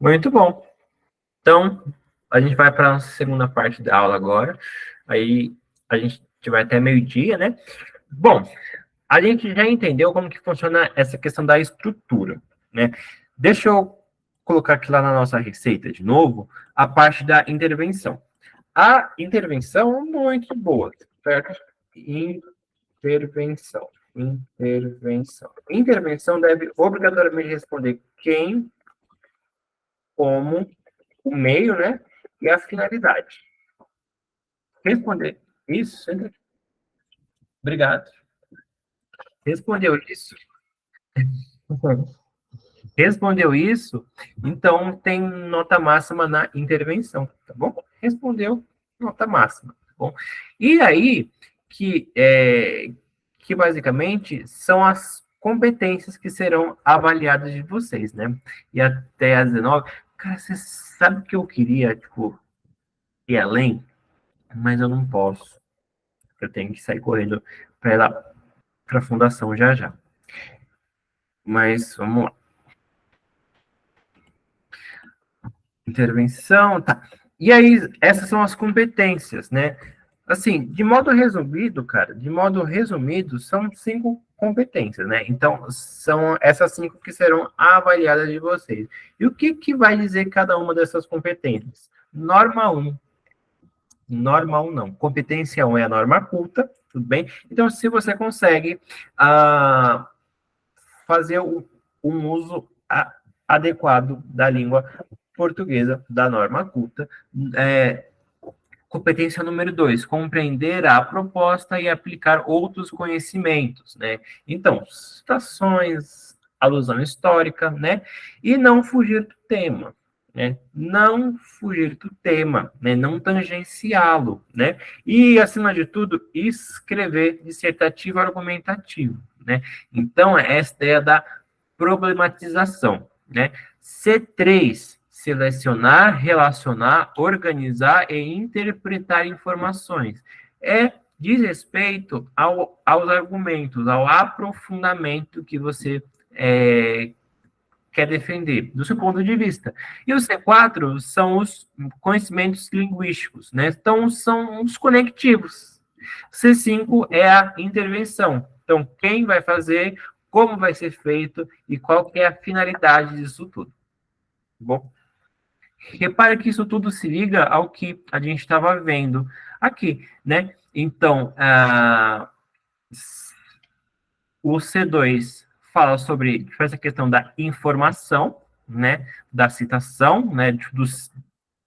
Muito bom. Então, a gente vai para a segunda parte da aula agora. Aí a gente vai até meio-dia, né? Bom, a gente já entendeu como que funciona essa questão da estrutura, né? Deixa eu colocar aqui lá na nossa receita de novo a parte da intervenção. A intervenção é muito boa, certo? Intervenção. Intervenção. Intervenção deve obrigatoriamente responder quem, como, o meio, né? E a finalidade. Responder isso. Obrigado. Respondeu isso. Respondeu isso, então tem nota máxima na intervenção, tá bom? Respondeu, nota máxima, tá bom? E aí, que basicamente são as competências que serão avaliadas de vocês, né? E até às 19, cara, você sabe que eu queria, tipo, ir além, mas eu não posso. Eu tenho que sair correndo para ir lá para a fundação já já. Mas vamos lá. Intervenção, tá. E aí, essas são as competências, né? Assim, de modo resumido, cara, de modo resumido, são 5 competências, né? Então, são essas 5 que serão avaliadas de vocês. E o que, que vai dizer cada uma dessas competências? Norma 1. Norma 1 não. Competência 1 é a norma culta, tudo bem? Então, se você consegue fazer um uso adequado da língua portuguesa, da norma culta. Competência número 2, compreender a proposta e aplicar outros conhecimentos, né? Então, citações, alusão histórica, né? E não fugir do tema, né? Não fugir do tema, né? Não tangenciá-lo, né? E, acima de tudo, escrever dissertativo argumentativo, né? Então, essa ideia da problematização, né? C3, selecionar, relacionar, organizar e interpretar informações. Diz respeito aos argumentos, ao aprofundamento que você quer defender, do seu ponto de vista. E o C4 são os conhecimentos linguísticos, né? Então, são os conectivos. C5 é a intervenção. Então, quem vai fazer, como vai ser feito e qual que é a finalidade disso tudo. Bom, repare que isso tudo se liga ao que a gente estava vendo aqui, né? Então, o C2 fala sobre essa questão da informação, né? Da citação, né?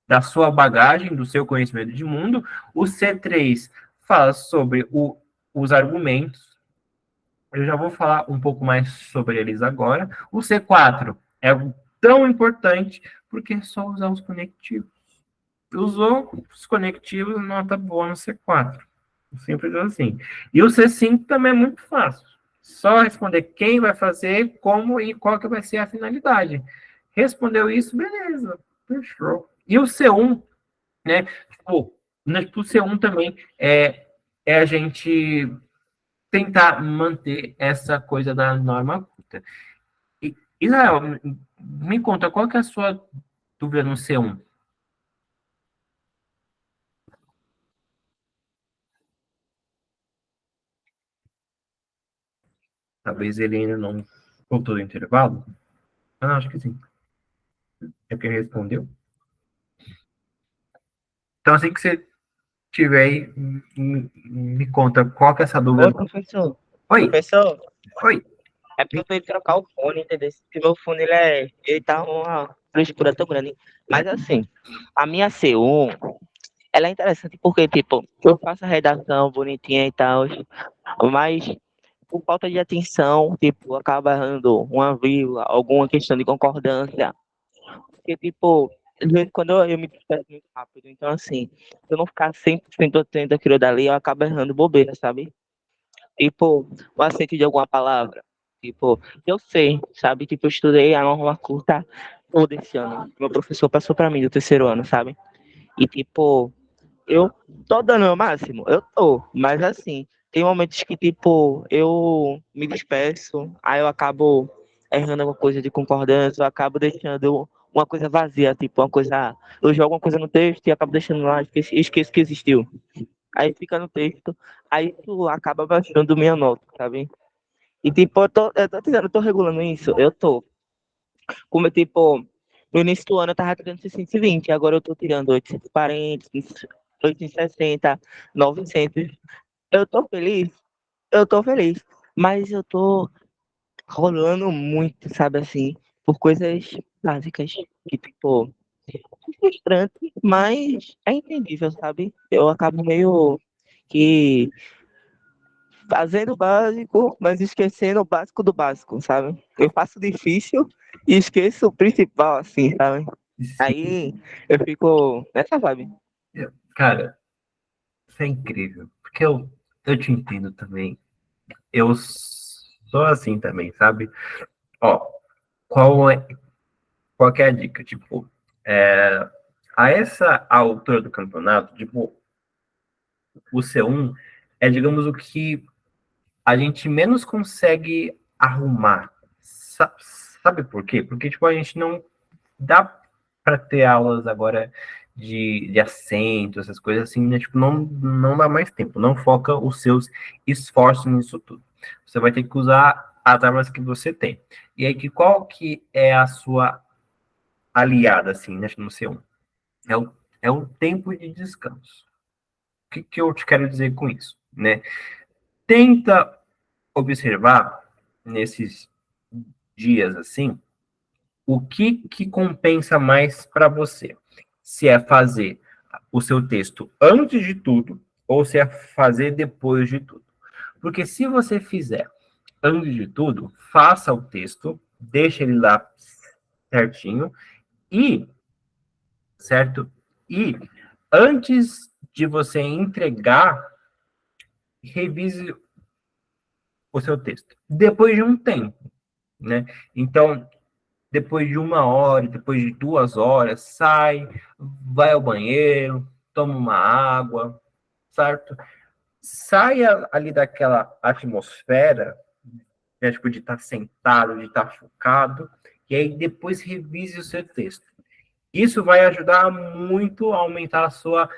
Da sua bagagem, do seu conhecimento de mundo. O C3 fala sobre os argumentos. Eu já vou falar um pouco mais sobre eles agora. O C4 é tão importante porque é só usar os conectivos. Usou os conectivos, nota boa no C4. Simples assim. E o C5 também é muito fácil. Só responder quem vai fazer, como e qual que vai ser a finalidade. Respondeu isso, beleza. Fechou. E o C1, né? O C1 também é a gente tentar manter essa coisa da norma culta. Israel, me conta, qual que é a sua dúvida no C1? Talvez ele ainda não voltou do intervalo? Ah, não, acho que sim. É porque ele respondeu. Então, assim que você tiver aí, me conta qual que é essa dúvida. Oi, professor. Oi, Professor, oi. é porque eu tenho que trocar o fone, entendeu? Porque meu fone, ele tá uma frescura tão grande. Mas assim, a minha C1, ela é interessante porque, tipo, eu faço a redação bonitinha e tal, mas por falta de atenção, tipo, acaba errando uma vírgula, alguma questão de concordância. Porque, tipo, de vez em quando eu me disperso muito rápido. Então, assim, se eu não ficar 100% atento àquilo dali, eu acabo errando bobeira, sabe? Tipo, o acento de alguma palavra. Tipo, eu sei, sabe? Tipo, eu estudei a norma curta todo esse ano. Meu professor passou pra mim do terceiro ano, sabe? E, tipo, eu tô dando o meu máximo, eu tô, mas assim, tem momentos que, tipo, eu me disperso, aí eu acabo errando alguma coisa de concordância, eu acabo deixando uma coisa vazia, tipo, uma coisa. Eu jogo uma coisa no texto e acabo deixando lá, esqueço que existiu. Aí fica no texto, aí tu acaba baixando minha nota, sabe? E tipo, eu tô dizendo, eu tô regulando isso, eu tô. Como tipo, no início do ano eu tava tirando 620, agora eu tô tirando 840, 860, 900. Eu tô feliz, eu tô feliz, mas eu tô rolando muito, sabe assim, por coisas básicas, que tipo, é frustrante, mas é entendível, sabe? Eu acabo meio que fazendo o básico, mas esquecendo o básico do básico, sabe? Eu faço o difícil e esqueço o principal, assim, sabe? Sim. Aí eu fico nessa vibe. Cara, isso é incrível. Porque eu te entendo também. Eu sou assim também, sabe? Ó, qual é, qual que é a dica? Tipo, a essa altura do campeonato, tipo, o C1 é, digamos, o que a gente menos consegue arrumar. Sabe por quê? Porque, tipo, a gente não dá para ter aulas agora de acento, essas coisas assim, né? Tipo, não dá mais tempo, não foca os seus esforços nisso tudo. Você vai ter que usar as armas que você tem. E aí, qual que é a sua aliada, assim, né, no C1? É é o tempo de descanso. O que eu te quero dizer com isso, né? Tenta observar nesses dias assim, o que compensa mais para você? Se é fazer o seu texto antes de tudo ou se é fazer depois de tudo. Porque se você fizer antes de tudo, faça o texto, deixa ele lá certinho e, certo? E antes de você entregar, revise o seu texto. Depois de um tempo, né? Então, depois de 1 hora, depois de 2 horas, sai, vai ao banheiro, toma uma água, certo? Saia ali daquela atmosfera, né, tipo, de estar sentado, de estar focado, e aí depois revise o seu texto. Isso vai ajudar muito a aumentar a sua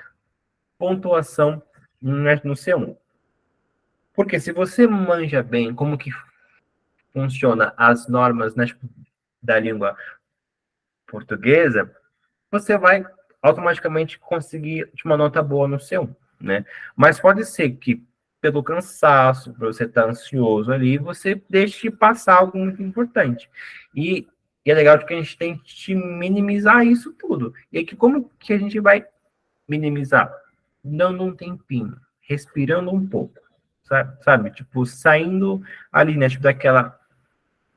pontuação no C1. Porque se você manja bem como que funciona as normas, né, tipo, da língua portuguesa, você vai automaticamente conseguir uma nota boa no C1, né? Mas pode ser que, pelo cansaço, por você estar ansioso ali, você deixe de passar algo muito importante. E é legal que a gente tem que minimizar isso tudo. E aí, como que a gente vai minimizar? Dando um tempinho, respirando um pouco, sabe? Tipo, saindo ali, né? Tipo, daquela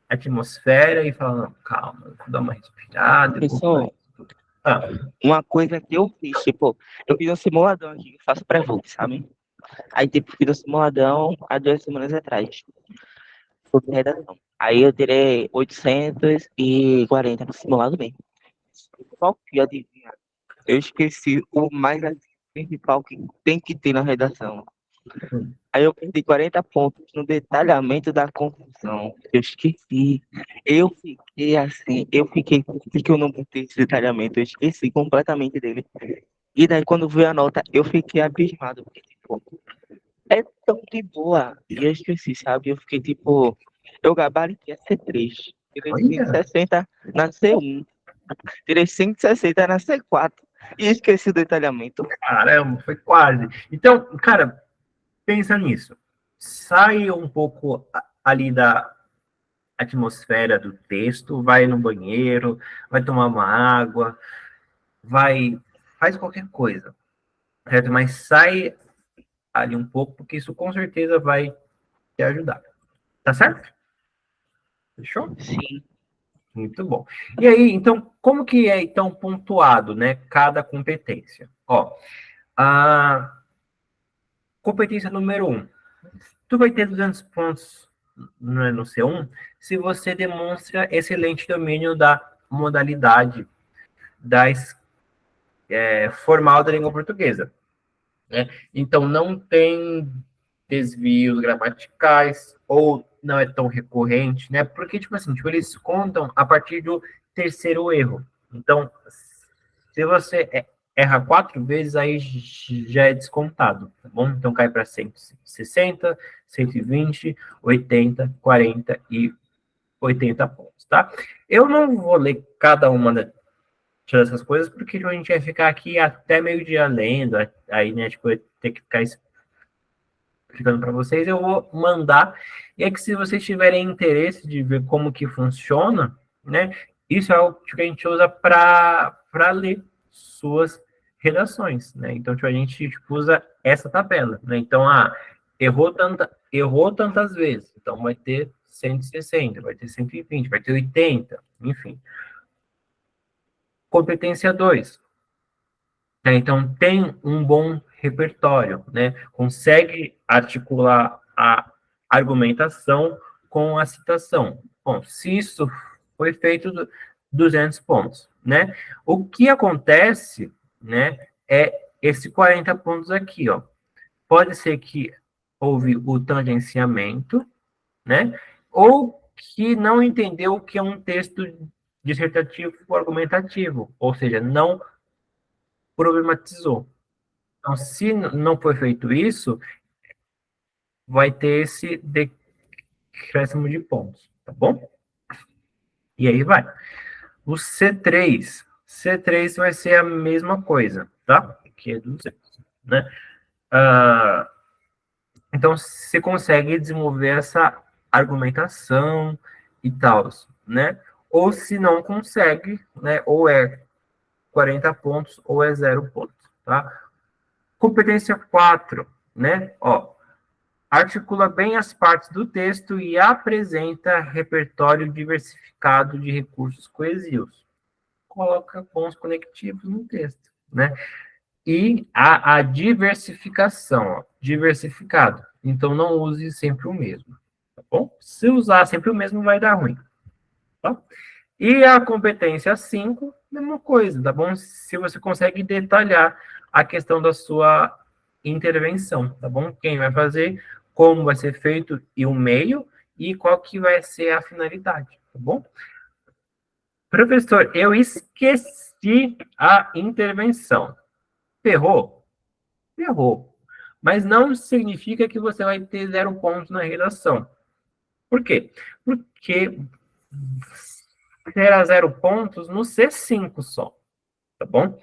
atmosfera e falando, calma, vou dar uma respirada, eu vou Pessoal, ah, uma coisa que eu fiz, tipo, eu fiz um simuladão aqui, eu faço pré-voo, sabe? Aí, tipo, fiz um simuladão há 2 semanas atrás, sobre redação. Aí eu tirei 840 no simulado mesmo. Qual que adivinha? Eu esqueci o mais principal que tem que ter na redação. Aí eu perdi 40 pontos no detalhamento da confusão. Eu esqueci. Eu fiquei assim, por que eu não botei esse detalhamento? Eu esqueci completamente dele. E daí quando veio a nota, eu fiquei abismado, porque tipo, é tão de boa. E eu esqueci, sabe? Eu fiquei tipo, eu gabaritei a C3. Tirei olha, 160 na C1. Tirei 160 na C4. E esqueci o detalhamento. caramba, foi quase. Então, cara, pensa nisso. Sai um pouco ali da atmosfera do texto, vai no banheiro, vai tomar uma água, faz qualquer coisa, certo? Mas sai ali um pouco, porque isso com certeza vai te ajudar. Tá certo? Fechou? Sim. Muito bom. E aí, então, como que é então pontuado, né, cada competência? Ó, a competência número 1. Tu vai ter 200 pontos no C1 se você demonstra excelente domínio da modalidade da formal da língua portuguesa, né? Então, não tem desvios gramaticais ou não é tão recorrente, né? Porque, tipo assim, tipo, eles contam a partir do terceiro erro. Então, se você erra 4 vezes, aí já é descontado, tá bom? Então cai para 160, 120, 80, 40 e 80 pontos, tá? Eu não vou ler cada uma dessas coisas, porque a gente vai ficar aqui até meio-dia lendo, aí, né, tipo, eu ter que ficar explicando para vocês, eu vou mandar, e é que se vocês tiverem interesse de ver como que funciona, né, isso é o que a gente usa para ler suas redações, né, então tipo, a gente tipo, usa essa tabela, né, então, errou tantas vezes, então vai ter 160, vai ter 120, vai ter 80, enfim. Competência 2, né? Então, tem um bom repertório, né? Consegue articular a argumentação com a citação. Bom, se isso foi feito, 200 pontos, né? O que acontece, né, é esse 40 pontos aqui, ó. Pode ser que houve o tangenciamento, né? Ou que não entendeu o que é um texto dissertativo ou argumentativo, ou seja, não problematizou. Então, se não foi feito isso, vai ter esse decréscimo de pontos, tá bom? E aí vai. O C3 vai ser a mesma coisa, tá? Que é 200, né? Então, você consegue desenvolver essa argumentação e tal, né? Ou se não consegue, né? Ou é 40 pontos ou é 0 pontos, tá? Competência 4, né? Ó, articula bem as partes do texto e apresenta repertório diversificado de recursos coesivos. Coloca pontos conectivos no texto, né? E a diversificação, ó, diversificado. Então, não use sempre o mesmo, tá bom? Se usar sempre o mesmo, vai dar ruim, tá? E a competência 5, mesma coisa, tá bom? Se você consegue detalhar a questão da sua intervenção, tá bom? Quem vai fazer, como vai ser feito e o meio, e qual que vai ser a finalidade, tá bom? Professor, eu esqueci a intervenção. Ferrou? Ferrou. Mas não significa que você vai ter 0 pontos na redação. Por quê? Porque terá 0 pontos no C5 só, tá bom?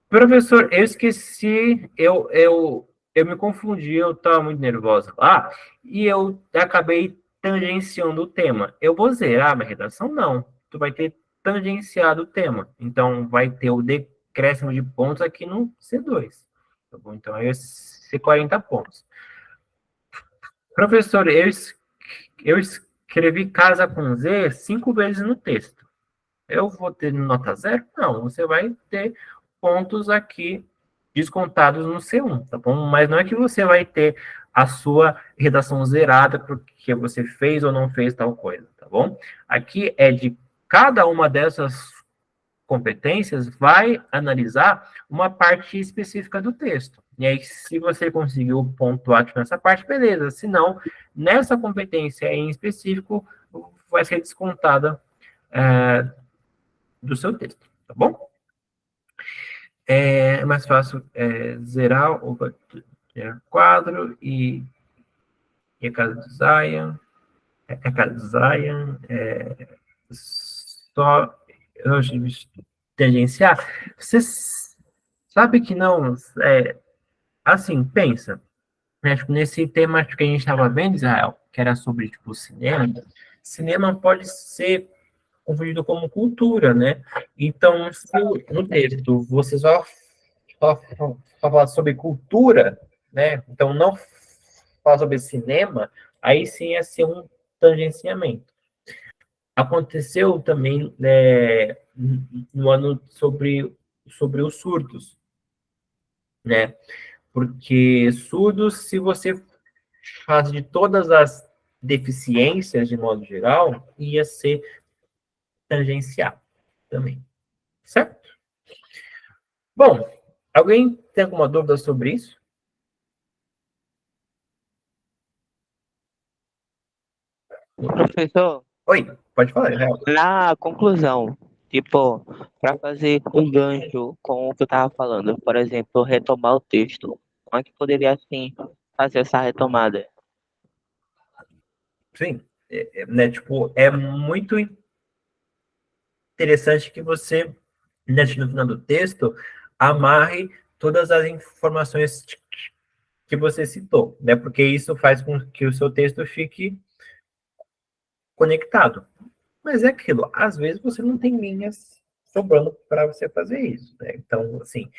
Professor, eu esqueci, eu me confundi, eu estava muito nervosa lá, e eu acabei tangenciando o tema. Eu vou zerar minha redação? Não. Tu vai ter tangenciado o tema. Então, vai ter o decréscimo de pontos aqui no C2. Tá bom? Então, aí vai ser 40 pontos. Professor, eu escrevi casa com Z 5 vezes no texto. Eu vou ter nota 0? Não, você vai ter pontos aqui descontados no C1, tá bom? Mas não é que você vai ter a sua redação zerada porque você fez ou não fez tal coisa, tá bom? Aqui é de cada uma dessas competências vai analisar uma parte específica do texto. E aí, se você conseguiu pontuar aqui nessa parte, beleza. Se não, nessa competência em específico, vai ser descontada do seu texto, tá bom? É mais fácil zerar o quadro e a casa do Zion, a casa do Zion, só tangenciar. Você sabe que não, assim, pensa, né, tipo, nesse tema que a gente estava vendo, Israel, que era sobre, tipo, cinema pode ser confundido como cultura, né? Então, se no texto você só falar sobre cultura, né? Então, não falar sobre cinema, aí sim é ser um tangenciamento. Aconteceu também no ano sobre os surdos, né? Porque surdos, se você faz de todas as deficiências, de modo geral, ia ser tangenciado também, certo? Bom, alguém tem alguma dúvida sobre isso? Professor, Oi, pode falar, Israel. na conclusão, Tipo, para fazer um gancho com o que eu tava falando, por exemplo, retomar o texto. Como é que poderia, assim, fazer essa retomada? Sim, né, tipo, é muito interessante que você, né, no final do texto, amarre todas as informações que você citou, né? Porque isso faz com que o seu texto fique conectado. Mas é aquilo, às vezes você não tem linhas sobrando para você fazer isso, né? Então, assim,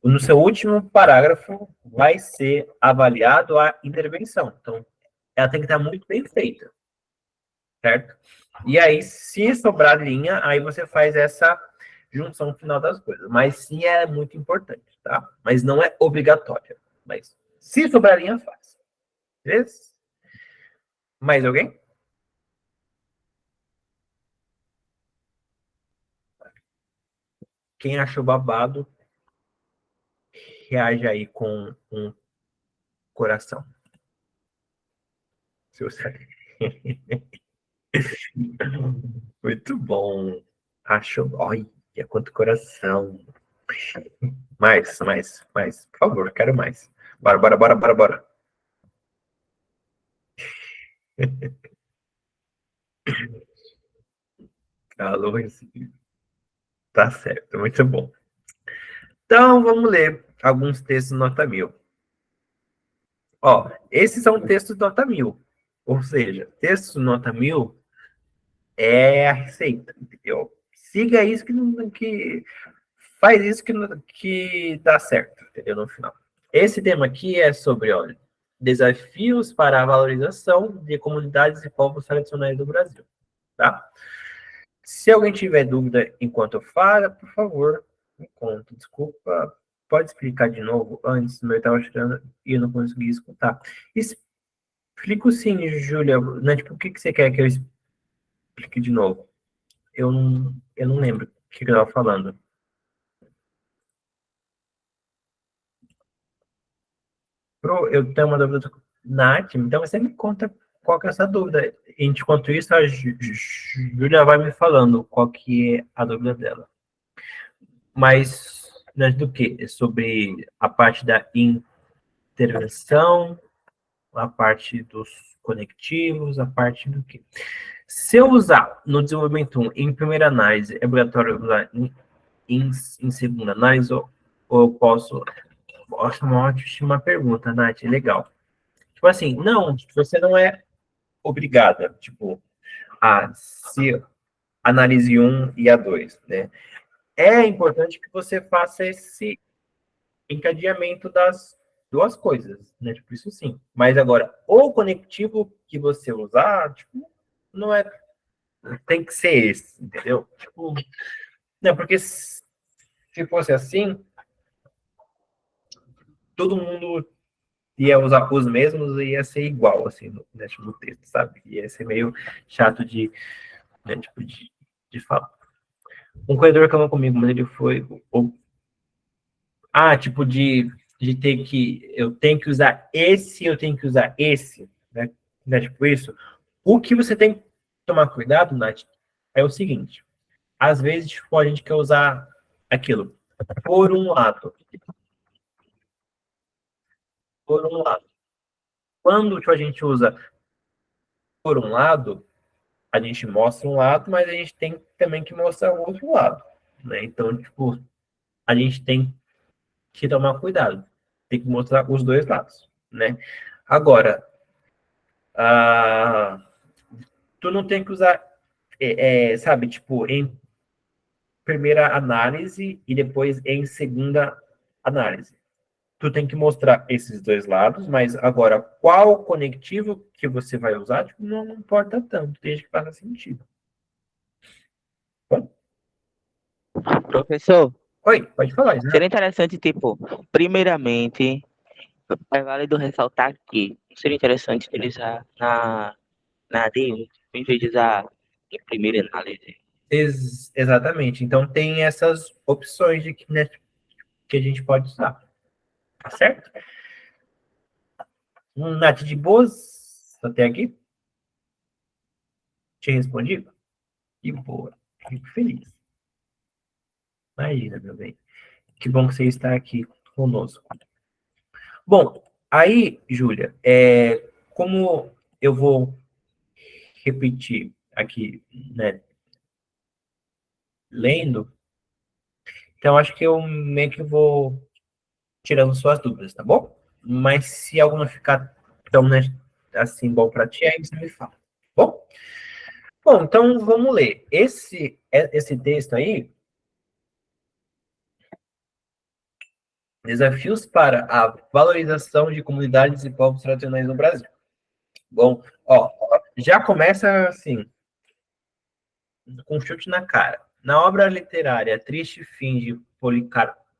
no seu último parágrafo vai ser avaliado a intervenção. Então, ela tem que estar muito bem feita, certo? E aí, se sobrar linha, aí você faz essa junção final das coisas. Mas sim é muito importante, tá? Mas não é obrigatória. Mas se sobrar linha, faz. Beleza? Mais alguém? Quem achou babado, reage aí com um coração. Se você... Muito bom. Achou. Olha, quanto coração. Mais. Por favor, quero mais. Bora. Alô, Recife. Tá certo, muito bom. Então, vamos ler alguns textos nota 1000. Ó, esses são textos nota 1000. Ou seja, textos nota 1000 é a receita, entendeu? Siga isso que faz isso que dá certo, entendeu? No final. Esse tema aqui é sobre, olha, desafios para a valorização de comunidades e povos tradicionais do Brasil, tá? Se alguém tiver dúvida enquanto eu falo, por favor, me conta. Desculpa, pode explicar de novo? Antes, eu estava tirando e eu não consegui escutar. Explico sim, Júlia. Né, tipo, o que você quer que eu explique de novo? Eu não lembro o que eu estava falando. Eu tenho uma dúvida, Nath, então você me conta qual que é essa dúvida. Enquanto isso, a Júlia vai me falando qual que é a dúvida dela. Mas, né, do que? É sobre a parte da intervenção, a parte dos conectivos, a parte do que? Se eu usar no desenvolvimento 1, em primeira análise, é obrigatório usar em segunda análise, ou eu posso... Nossa, uma ótima pergunta, Nath, legal. Tipo assim, não, você não é obrigada, tipo, a se analise um e a 2, né? É importante que você faça esse encadeamento das duas coisas, né? Tipo, isso sim. Mas agora, o conectivo que você usar, tipo, não é, tem que ser esse, entendeu? Tipo, não, porque se fosse assim, todo mundo ia usar os mesmos e ia ser igual, assim, né, tipo, no texto, sabe? Ia ser meio chato né, tipo, de falar. Um corredor acabou comigo, mas ele foi. Tipo, de ter que. Eu tenho que usar esse, eu tenho que usar esse, né? Tipo isso. O que você tem que tomar cuidado, Nath, é o seguinte: às vezes, tipo, a gente quer usar aquilo por um lado. Por um lado. Quando tipo, a gente usa por um lado, a gente mostra um lado, mas a gente tem também que mostrar o outro lado, né? Então, tipo, a gente tem que tomar cuidado. Tem que mostrar os dois lados, né? Agora, ah, tu não tem que usar, sabe, tipo, em primeira análise e depois em segunda análise. Tu tem que mostrar esses dois lados, mas agora, qual conectivo que você vai usar, tipo, não importa tanto, desde que faça sentido. Bom, Professor, oi, pode falar, seria Isabel. interessante, tipo, primeiramente, é válido ressaltar que seria interessante utilizar na AD1, em vez de usar em primeira análise. Exatamente. Então, tem essas opções de que, né, que a gente pode usar. Tá certo? Nath, de boas até aqui? Te respondi? Que boa. Fico feliz. Imagina, meu bem. Que bom que você está aqui conosco. Bom, aí, Júlia, como eu vou repetir aqui, né, lendo, então acho que eu meio que vou tirando suas dúvidas, tá bom? Mas se algo não ficar tão, né, assim bom para ti, aí você me fala. Bom? Bom, então vamos ler. Esse texto aí, Desafios para a Valorização de Comunidades e Povos Tradicionais no Brasil. Bom, ó, já começa assim, com chute na cara. Na obra literária Triste Fim de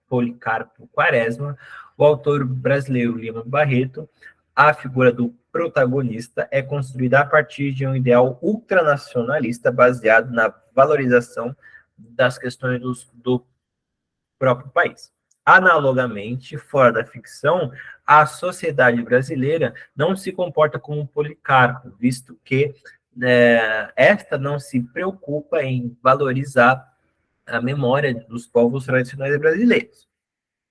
Policarpo Quaresma, o autor brasileiro Lima Barreto, a figura do protagonista é construída a partir de um ideal ultranacionalista baseado na valorização das questões do próprio país. Analogamente, fora da ficção, a sociedade brasileira não se comporta como um Policarpo, visto que esta não se preocupa em valorizar a memória dos povos tradicionais brasileiros,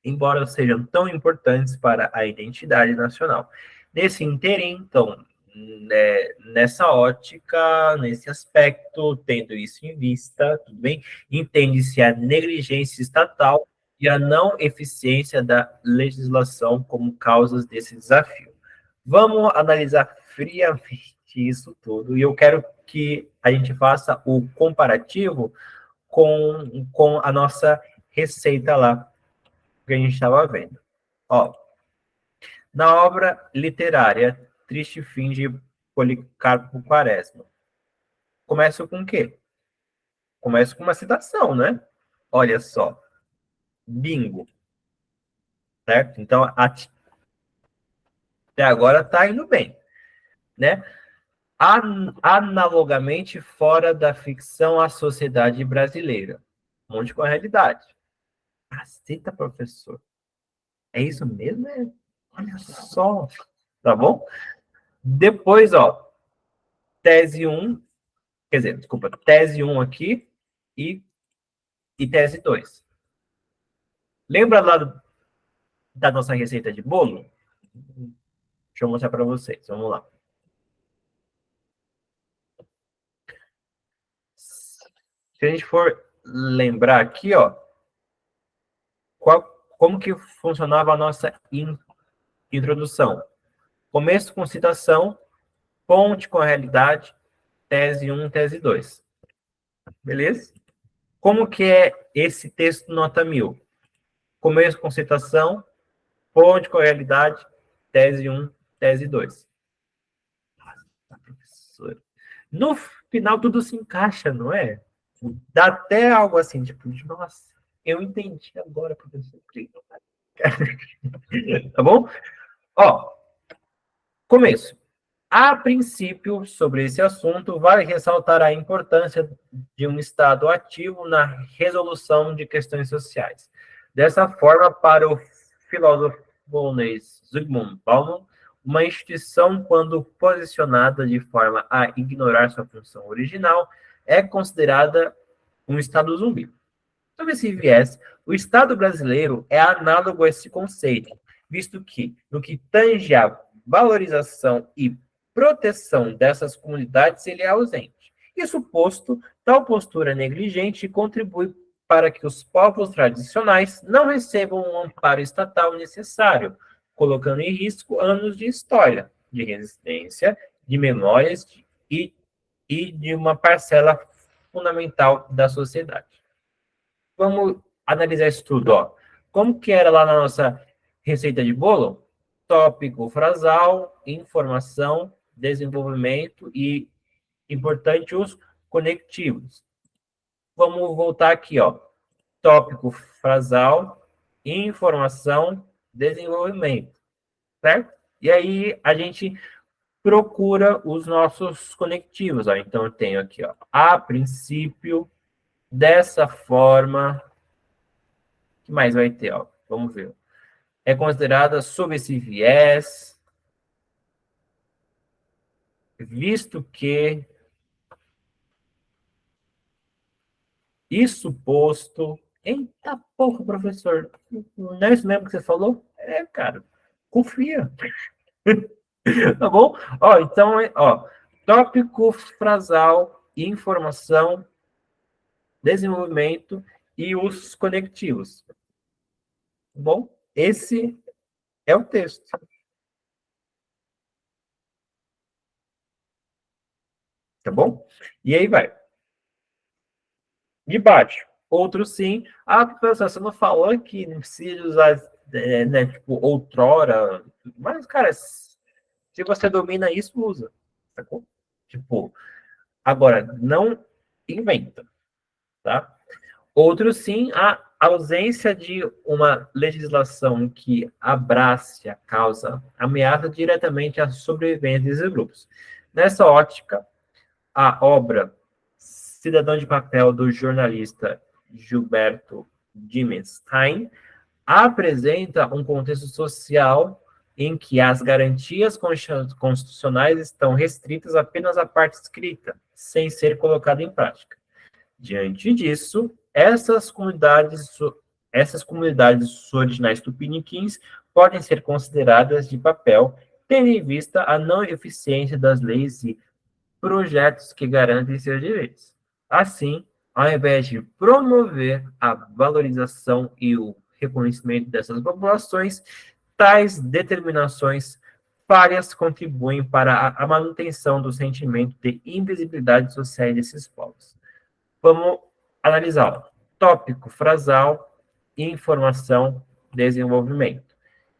embora sejam tão importantes para a identidade nacional. Nesse interim, então, nessa ótica, nesse aspecto, tendo isso em vista, tudo bem? Entende-se a negligência estatal e a não eficiência da legislação como causas desse desafio. Vamos analisar friamente isso tudo, e eu quero que a gente faça o comparativo com a nossa receita lá, que a gente estava vendo. Ó, na obra literária Triste Fim de Policarpo Quaresma, começa com o quê? Começa com uma citação, né? Olha só, bingo, certo? Então, até agora está indo bem, né? Analogamente, fora da ficção, a sociedade brasileira. Monte com a realidade. Caceta, professor. É isso mesmo? Olha só. Tá bom? Depois, ó, tese um, quer dizer, desculpa, tese um aqui e tese 2. Lembra lá da nossa receita de bolo? Deixa eu mostrar para vocês. Vamos lá. Se a gente for lembrar aqui, ó, como que funcionava a nossa introdução? Começo com citação, ponte com a realidade, tese 1, tese 2. Beleza? Como que é esse texto nota 1000? Começo com citação, ponte com a realidade, tese 1, tese 2. Nossa, professor. No final tudo se encaixa, não é? Dá até algo assim, tipo, nossa, eu entendi agora, professor. Tá bom? Ó, começo. A princípio, sobre esse assunto, vale ressaltar a importância de um Estado ativo na resolução de questões sociais. Dessa forma, para o filósofo polonês Zygmunt Bauman, uma instituição, quando posicionada de forma a ignorar sua função original, é considerada um Estado zumbi. Sob esse viés, o Estado brasileiro é análogo a esse conceito, visto que, no que tange à valorização e proteção dessas comunidades, ele é ausente. Isso posto, tal postura negligente contribui para que os povos tradicionais não recebam o amparo estatal necessário, colocando em risco anos de história, de resistência, de memórias e de uma parcela fundamental da sociedade. Vamos analisar isso tudo, ó. Como que era lá na nossa receita de bolo? Tópico, frasal, informação, desenvolvimento e, importante, os conectivos. Vamos voltar aqui, ó. Tópico, frasal, informação, desenvolvimento, certo? E aí a gente procura os nossos conectivos, ó. Então eu tenho aqui, ó, a princípio, dessa forma, o que mais vai ter, ó? Vamos ver. É considerada sob esse viés, visto que Isso posto. Eita porra, professor. Não é isso mesmo que você falou? É, cara. Confia. Tá bom? Ó, então, ó, tópico frasal, informação, desenvolvimento e os conectivos. Tá bom? Esse é o texto. Tá bom? E aí vai. Debate. Outro sim. Ah, professor, você não falou que não precisa usar, né, tipo, outrora. Mas, cara, se você domina isso, usa. Sacou? Tipo, agora, não inventa, tá? Outro sim, a ausência de uma legislação que abrace a causa ameaça diretamente a sobrevivência desses grupos. Nessa ótica, a obra Cidadão de Papel, do jornalista Gilberto Dimenstein, apresenta um contexto social em que as garantias constitucionais estão restritas apenas à parte escrita, sem ser colocada em prática. Diante disso, essas comunidades originais tupiniquins podem ser consideradas de papel, tendo em vista a não eficiência das leis e projetos que garantem seus direitos. Assim, ao invés de promover a valorização e o reconhecimento dessas populações, tais determinações várias contribuem para a manutenção do sentimento de invisibilidade social desses povos. Vamos analisá-lo. Tópico, frasal, informação, desenvolvimento.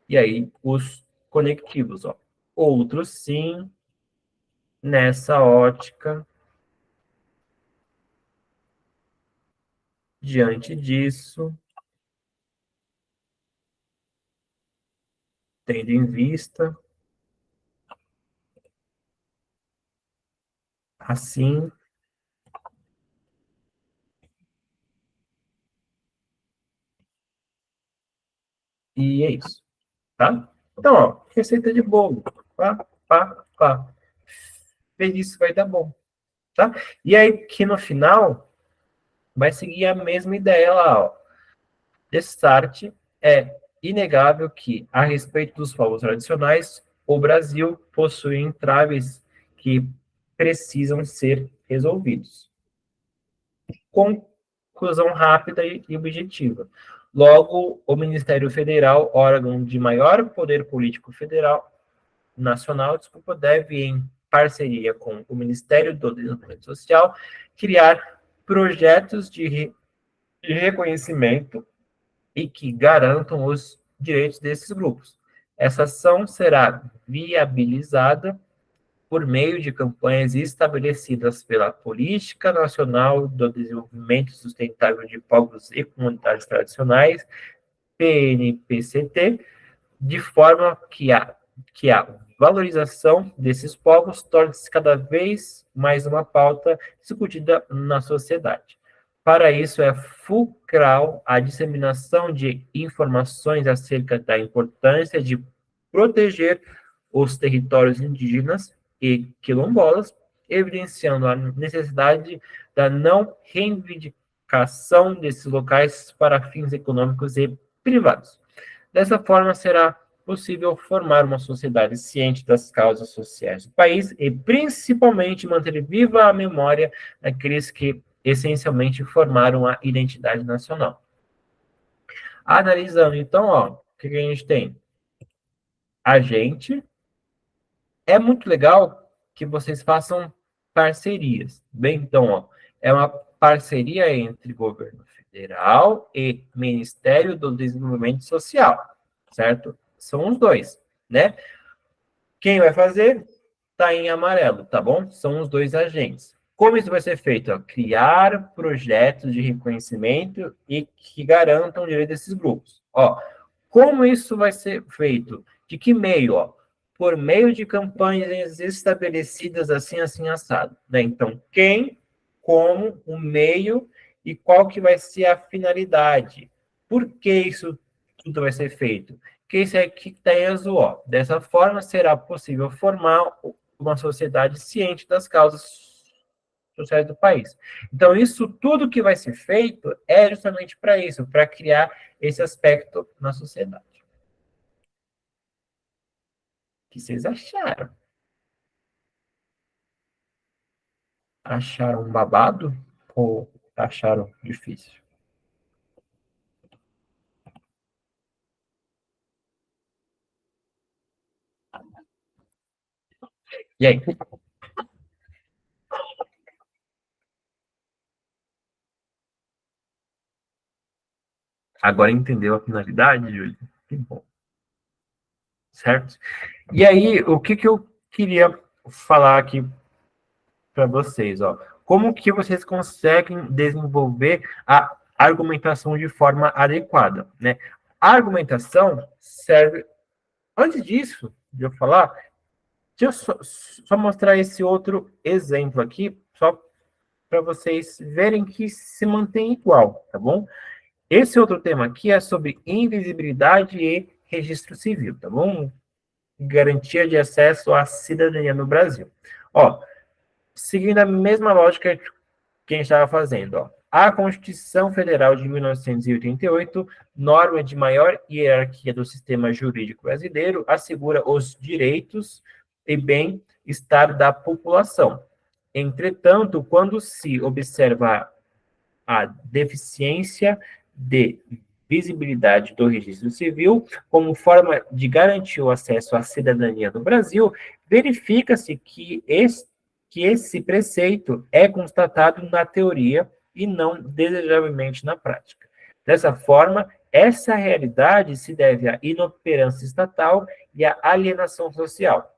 E aí, os conectivos. Ó. Outros, sim, nessa ótica, diante disso, tendo em vista, assim, e é isso, tá? Então, ó, receita de bolo. Pá, pá, pá. Fez isso, vai dar bom, tá? E aí, que no final, vai seguir a mesma ideia lá, ó. Destarte é inegável que, a respeito dos povos tradicionais, o Brasil possui entraves que precisam ser resolvidos. Conclusão rápida e objetiva. Logo, o Ministério Federal, órgão de maior poder político federal, nacional, desculpa, deve, em parceria com o Ministério do Desenvolvimento Social, criar projetos de reconhecimento e que garantam os direitos desses grupos. Essa ação será viabilizada por meio de campanhas estabelecidas pela Política Nacional do Desenvolvimento Sustentável de Povos e Comunidades Tradicionais, PNPCT, de forma que a valorização desses povos torne-se cada vez mais uma pauta discutida na sociedade. Para isso, é fulcral a disseminação de informações acerca da importância de proteger os territórios indígenas e quilombolas, evidenciando a necessidade da não reivindicação desses locais para fins econômicos e privados. Dessa forma, será possível formar uma sociedade ciente das causas sociais do país e, principalmente, manter viva a memória daqueles que essencialmente formaram a identidade nacional. Analisando, então, ó, o que a gente tem? A gente é muito legal que vocês façam parcerias. Bem, então, ó, é uma parceria entre governo federal e Ministério do Desenvolvimento Social, certo? São os dois, né? Quem vai fazer? Está em amarelo, tá bom? São os dois agentes. Como isso vai ser feito? Ó, criar projetos de reconhecimento e que garantam o direito desses grupos. Ó, como isso vai ser feito? De que meio? Ó? Por meio de campanhas estabelecidas assim, assim, assado. Né? Então, quem, como, o meio e qual que vai ser a finalidade. Por que isso tudo vai ser feito? Que isso aqui está em azul. Ó. Dessa forma, será possível formar uma sociedade ciente das causas sociais do país. Então, isso tudo que vai ser feito é justamente para isso, para criar esse aspecto na sociedade. O que vocês acharam? Acharam babado ou acharam difícil? E aí? Agora entendeu a finalidade, Júlio? Que bom. Certo? E aí, o que eu queria falar aqui para vocês, ó? Como que vocês conseguem desenvolver a argumentação de forma adequada, né? A argumentação serve... Antes disso, de eu falar, deixa eu só mostrar esse outro exemplo aqui, só para vocês verem que se mantém igual, tá bom? Esse outro tema aqui é sobre invisibilidade e registro civil, tá bom? Garantia de acesso à cidadania no Brasil. Ó, seguindo a mesma lógica que a gente estava fazendo, ó. A Constituição Federal de 1988, norma de maior hierarquia do sistema jurídico brasileiro, assegura os direitos e bem-estar da população. Entretanto, quando se observa a deficiência de visibilidade do registro civil como forma de garantir o acesso à cidadania no Brasil, verifica-se que esse preceito é constatado na teoria e não desejavelmente na prática. Dessa forma, essa realidade se deve à inoperância estatal e à alienação social.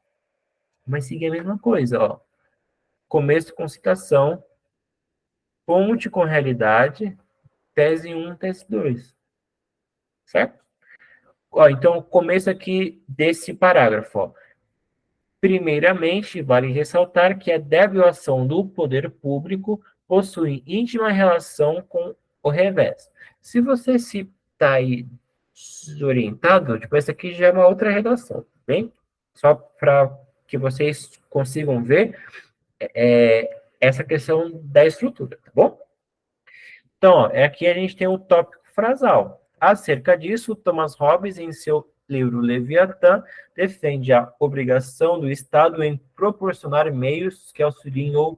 Mas siga a mesma coisa, ó. Começo com citação, ponte com realidade, tese 1, tese 2. Certo? Ó, então, o começo aqui desse parágrafo. Ó. Primeiramente, vale ressaltar que a débil ação do poder público possui íntima relação com o revés. Se você se está aí desorientado, tipo, essa aqui já é uma outra redação, tá bem? Só para que vocês consigam ver essa questão da estrutura, tá bom? Então, ó, aqui a gente tem o tópico frasal. Acerca disso, Thomas Hobbes, em seu livro Leviatã, defende a obrigação do Estado em proporcionar meios que auxiliem o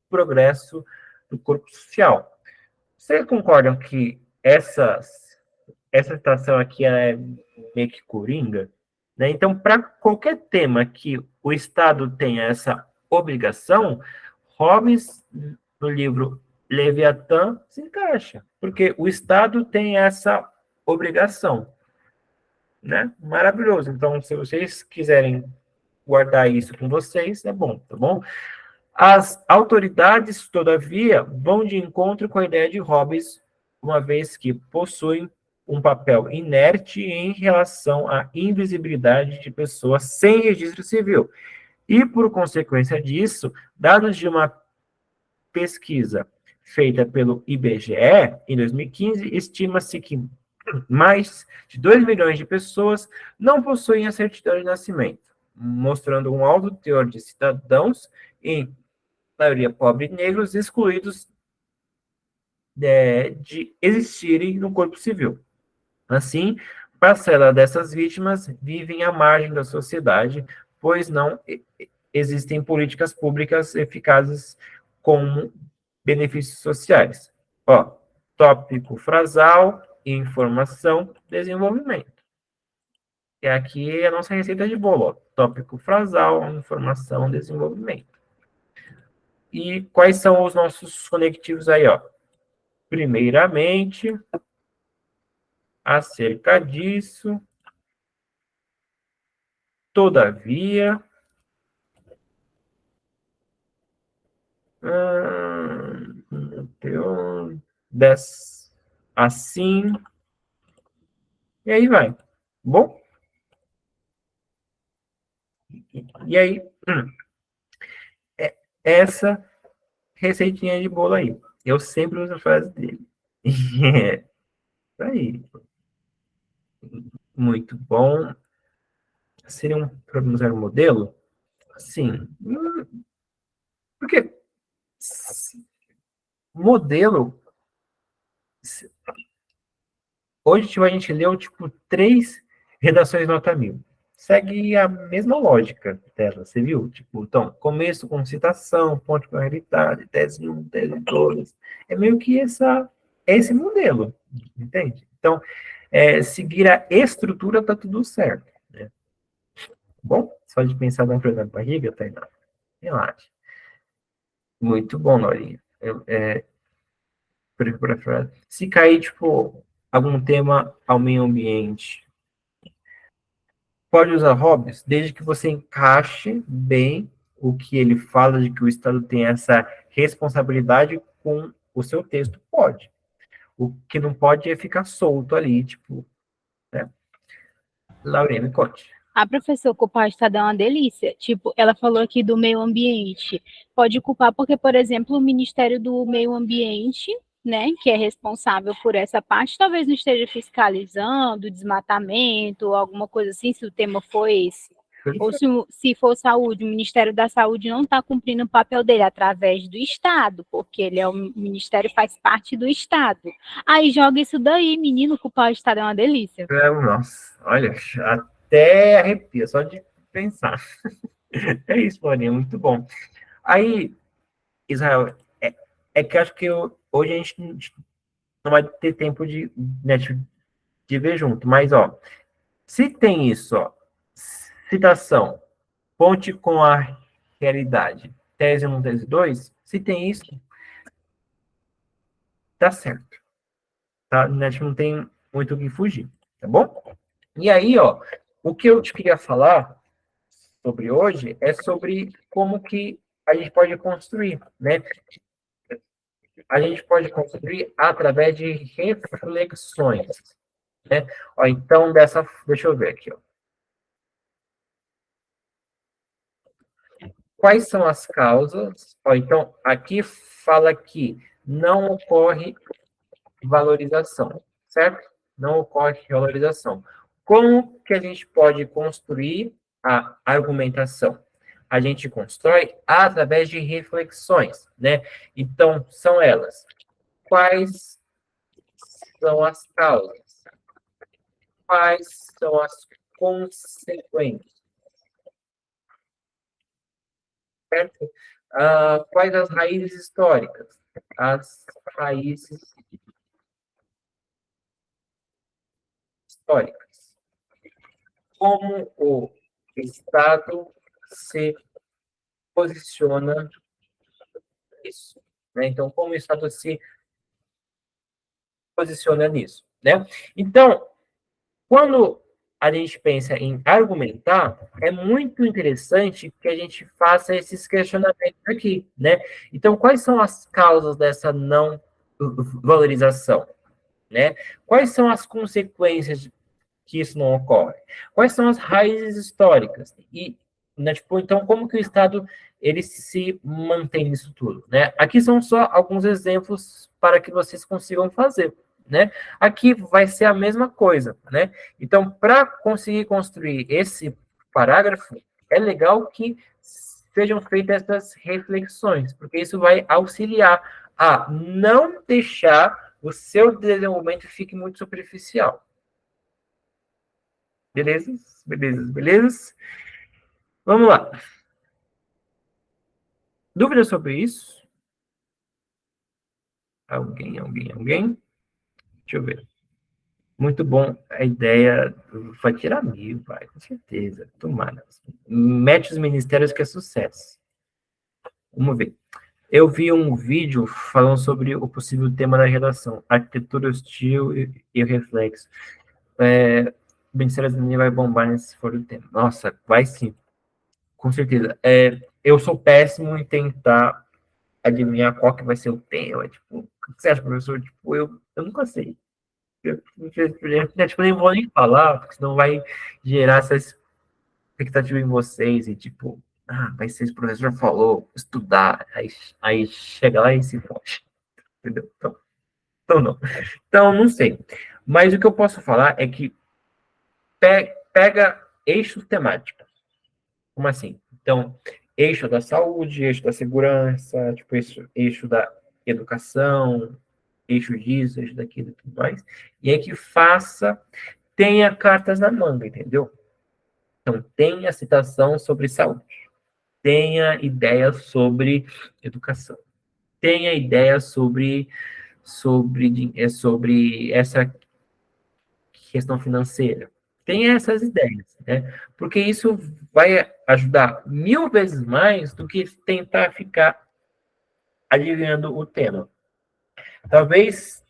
progresso do corpo social. Vocês concordam que essa citação aqui é meio que coringa? Né? Então, para qualquer tema que o Estado tenha essa obrigação, Hobbes, no livro Leviatã, se encaixa, porque o Estado tem essa obrigação. Né? Maravilhoso. Então, se vocês quiserem guardar isso com vocês, é bom, tá bom? As autoridades, todavia, vão de encontro com a ideia de Hobbes, uma vez que possuem um papel inerte em relação à invisibilidade de pessoas sem registro civil. E, por consequência disso, dados de uma pesquisa feita pelo IBGE em 2015, estima-se que mais de 2 milhões de pessoas não possuem a certidão de nascimento, mostrando um alto teor de cidadãos, em maioria pobre e negros, excluídos de existirem no corpo civil. Assim, parcela dessas vítimas vivem à margem da sociedade, pois não existem políticas públicas eficazes como benefícios sociais. Ó, tópico frasal, informação, desenvolvimento. E aqui é a nossa receita de bolo, ó. Tópico frasal, informação, desenvolvimento. E quais são os nossos conectivos aí, ó? Primeiramente, acerca disso, todavia, assim, e aí vai. Bom? E aí, essa receitinha de bolo aí. Eu sempre uso a frase dele. É, aí. Muito bom. Seria um problema zero modelo? Sim. Porque Modelo. Hoje tipo, a gente leu tipo 3 redações nota 1000. Segue a mesma lógica dela, você viu? Tipo, então, começo com citação, ponto com a realidade, tese 1, tese 2. É meio que esse modelo, entende? Então, seguir a estrutura tá tudo certo. Né? Bom, só de pensar na frente da barriga, tá aí, relaxa. Muito bom, Norinha. Se cair, tipo, algum tema ao meio ambiente, pode usar hobbies, desde que você encaixe bem o que ele fala de que o Estado tem essa responsabilidade com o seu texto, pode. O que não pode é ficar solto ali, tipo, né? Laurinha, me conte. A professora culpar o Estado é uma delícia. Tipo, ela falou aqui do meio ambiente. Pode culpar porque, por exemplo, o Ministério do Meio Ambiente, né, que é responsável por essa parte, talvez não esteja fiscalizando desmatamento, alguma coisa assim, se o tema for esse. Ou se for saúde, o Ministério da Saúde não está cumprindo o papel dele através do Estado, porque ele é o Ministério faz parte do Estado. Aí joga isso daí, menino, culpar o Estado é uma delícia. Nossa, olha, até arrepia, só de pensar. É isso, Laurinha, muito bom. Aí, Israel, que acho que hoje a gente não vai ter tempo né, de ver junto, mas, ó, se tem isso, ó, citação, ponte com a realidade, tese 1, tese 2, se tem isso, tá certo. Tá? A gente não tem muito o que fugir, tá bom? E aí, ó, o que eu te queria falar sobre hoje é sobre como que a gente pode construir, né? A gente pode construir através de reflexões, né? Ó, então, deixa eu ver aqui, ó. Quais são as causas? Ó, então, aqui fala que não ocorre valorização, certo? Não ocorre valorização. Como que a gente pode construir a argumentação? A gente constrói através de reflexões, né? Então, são elas. Quais são as causas? Quais são as consequências? Certo? Quais as raízes históricas? As raízes históricas. Como o Estado se posiciona nisso, né? Então, como o Estado se posiciona nisso, né? Então, quando a gente pensa em argumentar, é muito interessante que a gente faça esses questionamentos aqui, né? Então, quais são as causas dessa não valorização, né? Quais são as consequências que isso não ocorre? Quais são as raízes históricas? E, né, tipo, então, como que o Estado ele se mantém nisso tudo, né? Aqui são só alguns exemplos para que vocês consigam fazer, né? Aqui vai ser a mesma coisa, né? Então, para conseguir construir esse parágrafo, é legal que sejam feitas essas reflexões, porque isso vai auxiliar a não deixar o seu desenvolvimento fique muito superficial. Belezas? Belezas, belezas? Vamos lá. Dúvidas sobre isso? Alguém? Deixa eu ver. Muito bom a ideia. Vai tirar 1000, vai, com certeza. Tomara. Mete os ministérios que é sucesso. Vamos ver. Eu vi um vídeo falando sobre o possível tema da redação, arquitetura hostil e o reflexo. O Ministério da Cidadania vai bombar se for o tema. Nossa, vai sim. Com certeza. Eu sou péssimo em tentar adivinhar qual que vai ser o tema. Tipo, o que você acha, professor? Tipo, eu nunca sei. Tipo, nem vou nem falar, porque senão vai gerar essa expectativa em vocês e tipo, vai ser esse professor falou, estudar, aí chega lá e se foge. Entendeu? Então não. Então, não sei. Mas o que eu posso falar é que pega eixos temáticos. Como assim? Então, eixo da saúde, eixo da segurança, tipo, eixo da educação, eixo disso, eixo daquilo e tudo mais. E aí que tenha cartas na manga, entendeu? Então, tenha citação sobre saúde, tenha ideia sobre educação, tenha ideia sobre essa questão financeira. Tenha essas ideias, né? Porque isso vai ajudar 1000 vezes mais do que tentar ficar adivinhando o tema. Talvez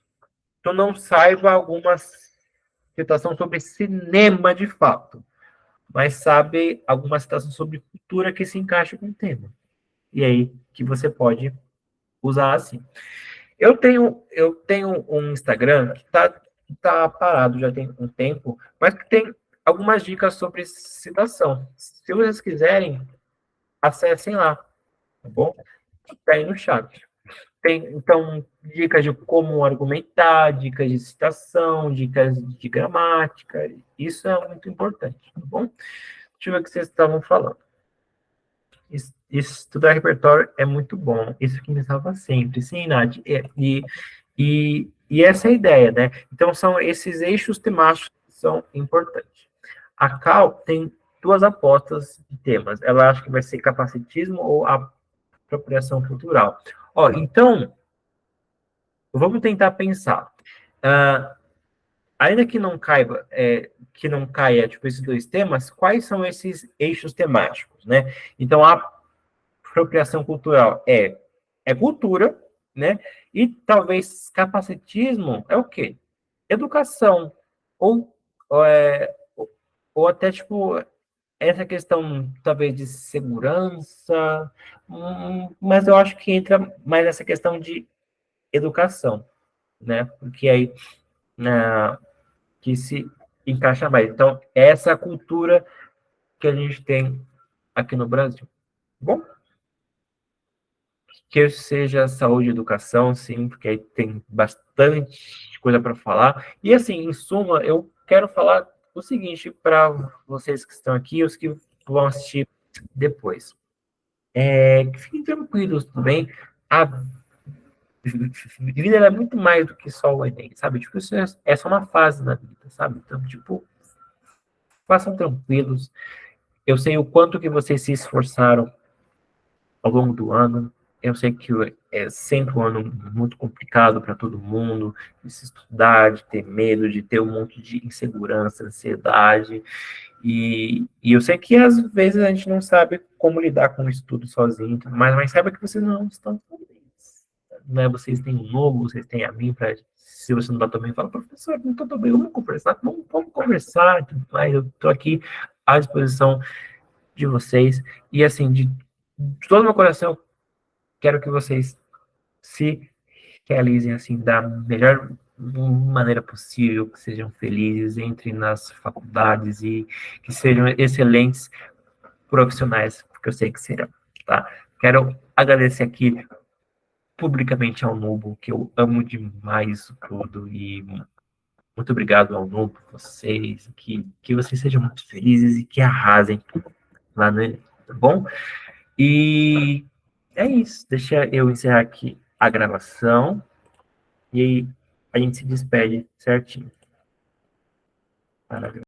tu não saiba algumas citações sobre cinema de fato, mas sabe alguma citação sobre cultura que se encaixa com o tema. E aí que você pode usar assim. Eu tenho um Instagram que tá parado já tem um tempo, mas que tem algumas dicas sobre citação. Se vocês quiserem, acessem lá, tá bom? Tá aí no chat. Tem, então, dicas de como argumentar, dicas de citação, dicas de gramática. Isso é muito importante, tá bom? Deixa eu ver o que vocês estavam falando. Estudar repertório é muito bom. Isso que me salva sempre. Sim, Nath. E essa é a ideia, né? Então, são esses eixos temáticos que são importantes. A Cal tem duas apostas de temas. Ela acha que vai ser capacitismo ou apropriação cultural. Ó, então, vamos tentar pensar. Ainda que não caia, tipo, esses dois temas, quais são esses eixos temáticos, né? Então, a apropriação cultural é cultura, né? E talvez capacitismo é o quê? Educação. Ou, ou até, tipo, essa questão, talvez, de segurança, mas eu acho que entra mais nessa questão de educação, né? Porque aí, que se encaixa mais. Então, essa cultura que a gente tem aqui no Brasil. Bom, que seja saúde e educação, sim, porque aí tem bastante coisa para falar. E, assim, em suma, eu quero falar o seguinte para vocês que estão aqui e os que vão assistir depois. Que fiquem tranquilos também. A vida é muito mais do que só o Enem, sabe? Tipo, isso é só uma fase da vida, sabe? Então, tipo, façam tranquilos. Eu sei o quanto que vocês se esforçaram ao longo do ano. Eu sei que é sempre um ano muito complicado para todo mundo, de se estudar, de ter medo, de ter um monte de insegurança, ansiedade. E eu sei que às vezes a gente não sabe como lidar com o estudo sozinho, mas saiba que vocês não estão sozinhos. Né? Vocês têm um novo, vocês têm a mim, se você não está tão bem, fala, professor, não estou tão bem, vamos conversar, vamos conversar, mas eu estou aqui à disposição de vocês. E assim, de todo meu coração, eu quero que vocês se realizem assim da melhor maneira possível, que sejam felizes, entrem nas faculdades e que sejam excelentes profissionais, porque eu sei que serão, tá? Quero agradecer aqui publicamente ao Nubo, que eu amo demais isso tudo, e muito obrigado ao Nubo, vocês, que vocês sejam muito felizes e que arrasem lá no, tá bom? E é isso. Deixa eu encerrar aqui a gravação e a gente se despede certinho. Maravilha.